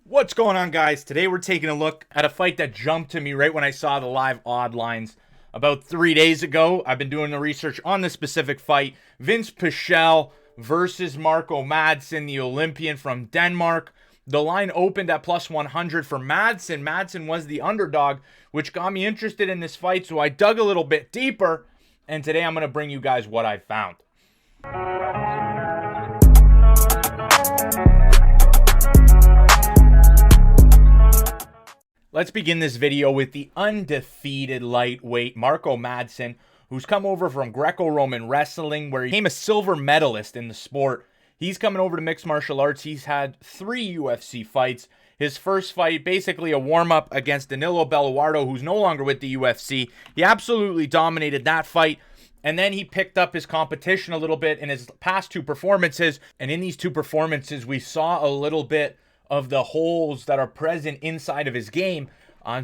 What's going on, guys? Today we're taking a look at a fight that jumped to me right when I saw the live odd lines about 3 days ago. I've been doing the research on this specific fight. Vinc Pichel versus Marco Madsen, the Olympian from Denmark. The line opened at plus 100 for Madsen. Madsen was the underdog, which got me interested in this fight, so I dug a little bit deeper, and today I'm going to bring you guys what I found. Let's begin this video with the undefeated lightweight Marco Madsen, who's come over from Greco-Roman wrestling, where he became a silver medalist in the sport. He's coming over to mixed martial arts. He's had 3 UFC fights. His first fight, basically a warm-up against Danilo Belluardo, who's no longer with the UFC. He absolutely dominated that fight. And then he picked up his competition a little bit in his past 2 performances. And in these 2 performances, we saw a little bit of the holes that are present inside of his game,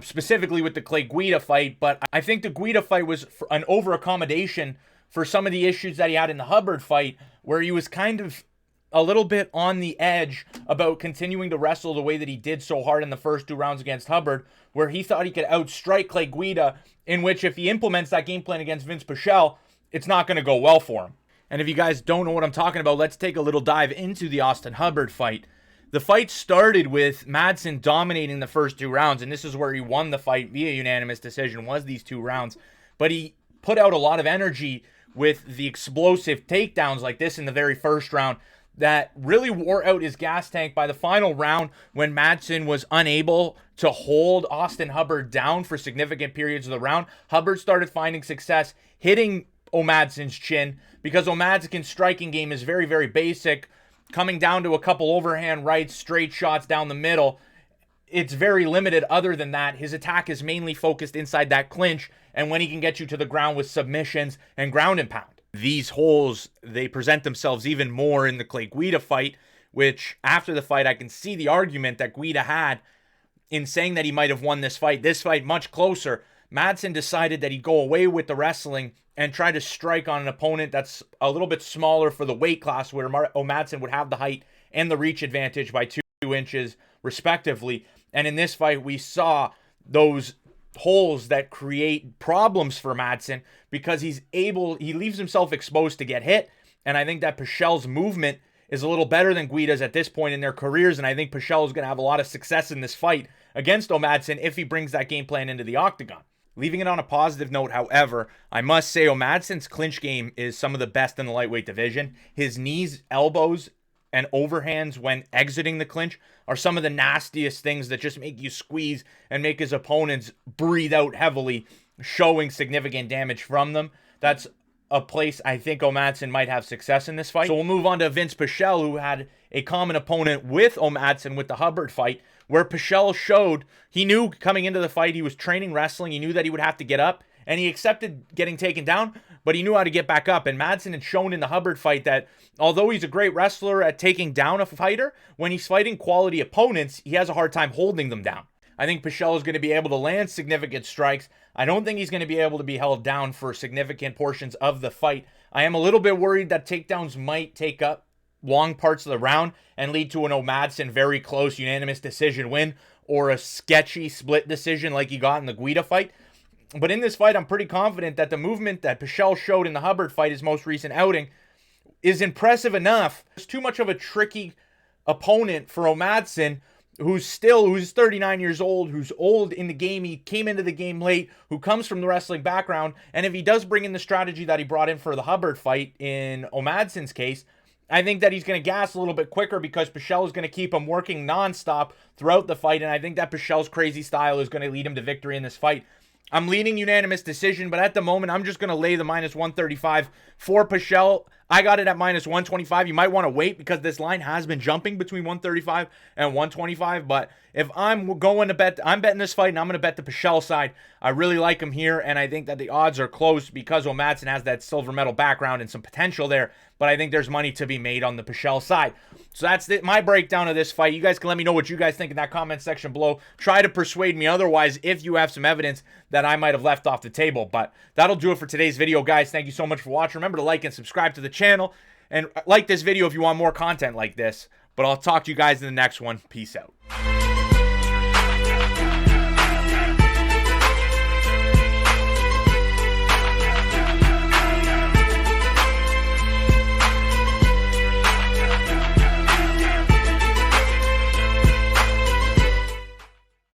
specifically with the Guida fight. But I think the Guida fight was an over-accommodation for some of the issues that he had in the Hubbard fight, where he was kind of a little bit on the edge about continuing to wrestle the way that he did so hard in the first 2 rounds against Hubbard, where he thought he could outstrike Guida, in which if he implements that game plan against Vinc Pichel, it's not going to go well for him. And if you guys don't know what I'm talking about, let's take a little dive into the Austin Hubbard fight. The fight started with Madsen dominating the first 2 rounds, and this is where he won the fight via unanimous decision, was these 2 rounds. But he put out a lot of energy with the explosive takedowns like this in the very first round that really wore out his gas tank by the final round, when Madsen was unable to hold Austin Hubbard down for significant periods of the round. Hubbard started finding success hitting Madsen's chin, because Madsen's striking game is very, very basic, coming down to a couple overhand rights, straight shots down the middle. It's very limited. Other than that, his attack is mainly focused inside that clinch, and when he can get you to the ground with submissions and ground and pound. These holes, they present themselves even more in the Guida fight, which after the fight, I can see the argument that Guida had in saying that he might have won this fight. This fight much closer. Madsen decided that he'd go away with the wrestling and try to strike on an opponent that's a little bit smaller for the weight class, where Madsen would have the height and the reach advantage by 2 inches respectively. And in this fight, we saw those holes that create problems for Madsen, because he leaves himself exposed to get hit. And I think that Pichel's movement is a little better than Guida's at this point in their careers, and I think Pichel is going to have a lot of success in this fight against Madsen if he brings that game plan into the octagon. Leaving it on a positive note, however, I must say Madsen's clinch game is some of the best in the lightweight division. His knees, elbows, and overhands when exiting the clinch are some of the nastiest things that just make you squeeze and make his opponents breathe out heavily, showing significant damage from them. That's a place I think Madsen might have success in this fight. So we'll move on to Vinc Pichel, who had a common opponent with Madsen with the Hubbard fight, where Pichel showed he knew coming into the fight he was training wrestling. He knew that he would have to get up, and he accepted getting taken down, but he knew how to get back up. And Madsen had shown in the Hubbard fight that although he's a great wrestler at taking down a fighter, when he's fighting quality opponents, he has a hard time holding them down. I think Pichel is going to be able to land significant strikes. I don't think he's going to be able to be held down for significant portions of the fight. I am a little bit worried that takedowns might take up long parts of the round and lead to an Madsen very close unanimous decision win, or a sketchy split decision like he got in the Guida fight. But in this fight, I'm pretty confident that the movement that Pichel showed in the Hubbard fight, his most recent outing, is impressive enough. It's too much of a tricky opponent for Madsen, who's 39 years old, who's old in the game. He came into the game late, who comes from the wrestling background. And if he does bring in the strategy that he brought in for the Hubbard fight in Madsen's case, I think that he's going to gas a little bit quicker, because Pichel is going to keep him working nonstop throughout the fight. And I think that Pichel's crazy style is going to lead him to victory in this fight. I'm leaning unanimous decision, but at the moment, I'm just going to lay the minus 135 for Pichel. I got it at minus 125. You might want to wait, because this line has been jumping between 135 and 125. But if I'm going to bet, I'm betting this fight, and I'm going to bet the Pichel side. I really like him here, and I think that the odds are close, because Madsen has that silver medal background and some potential there. But I think there's money to be made on the Pichel side. So that's my breakdown of this fight. You guys can let me know what you guys think in that comment section below. Try to persuade me otherwise if you have some evidence that I might have left off the table. But that'll do it for today's video, guys. Thank you so much for watching. Remember to like and subscribe to the channel. And like this video if you want more content like this. But I'll talk to you guys in the next one. Peace out.